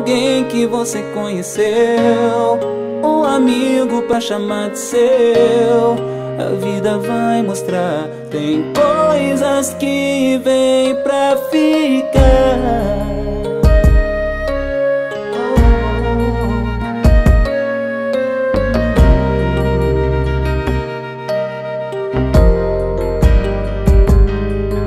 alguém que você conheceu, um amigo pra chamar de seu. A vida vai mostrar, tem coisas que vêm pra ficar.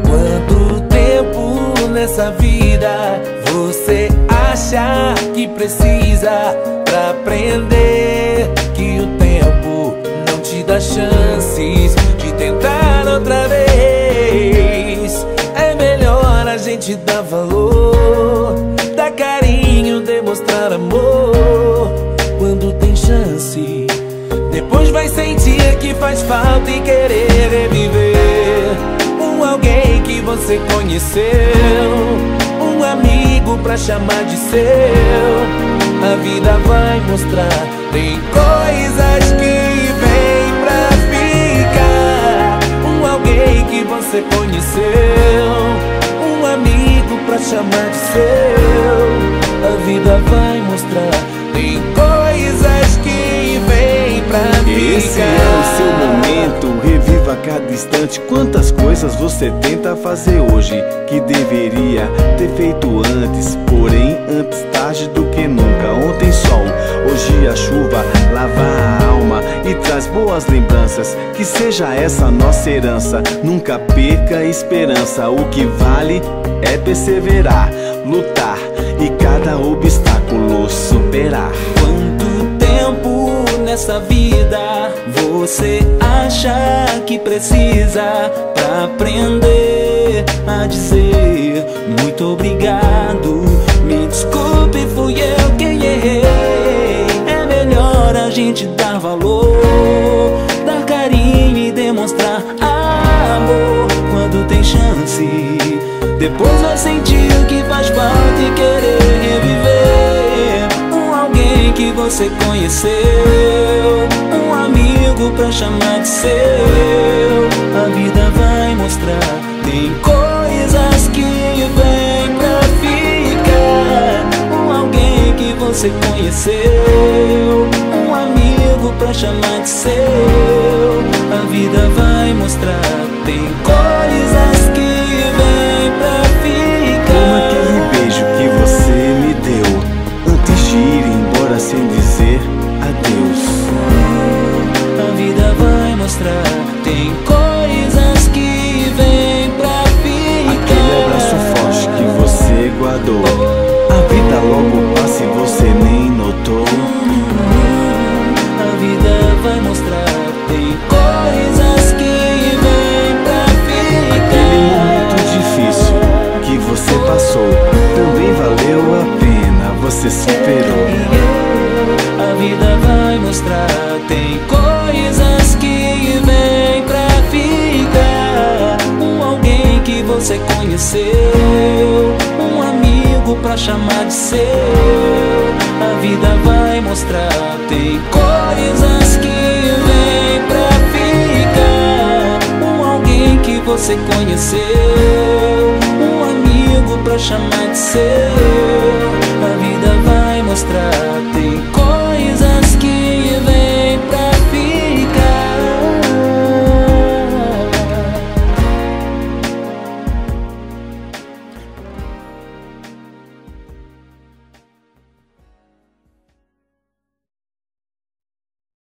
Quanto tempo nessa vida você acha que precisa pra aprender que o tempo não te dá chances de tentar outra vez? É melhor a gente dar valor, dar carinho, demonstrar amor quando tem chance. Depois vai sentir que faz falta e querer reviver um alguém que você conheceu, um amigo pra chamar de seu. A vida vai mostrar, tem coisas que vêm pra ficar. Um alguém que você conheceu, um amigo pra chamar de seu. A vida vai mostrar, tem coisas que vêm pra ficar. Esse é o seu momento, reviva a cada instante. Quantas coisas você tenta fazer hoje que deveria ter feito antes, porém antes tarde do que nunca. Ontem sol, hoje a chuva lava a alma e traz boas lembranças. Que seja essa nossa herança, nunca perca a esperança. O que vale é perseverar, lutar e cada obstáculo superar. Quanto tempo nessa vida você acha que precisa pra aprender a dizer muito obrigado? Me desculpe, fui eu quem errei. É melhor a gente dar valor, dar carinho e demonstrar amor quando tem chance. Depois vai sentir o que faz falta e querer reviver um alguém que você conheceu, um amigo pra chamar de seu. A vida vai mostrar, tem coisas que vêm pra ficar. Um alguém que você conheceu, um amigo pra chamar de seu. A vida vai mostrar, tem coisas que vêm pra ficar. Como aquele beijo que você me deu antes de ir embora sem dizer adeus. A vida vai mostrar, tem coisas que vêm pra ficar. Aquele abraço forte que você guardou, a vida logo passa e você nem notou. A vida vai mostrar, tem coisas que vêm pra ficar. Aquele momento difícil que você passou também valeu a pena, você superou. A vida vai mostrar, tem coisas que vêm pra ficar. Um alguém que você conheceu, um amigo pra chamar de seu. A vida vai mostrar, tem coisas que vêm pra ficar. Um alguém que você conheceu, um amigo pra chamar de seu. A vida vai mostrar,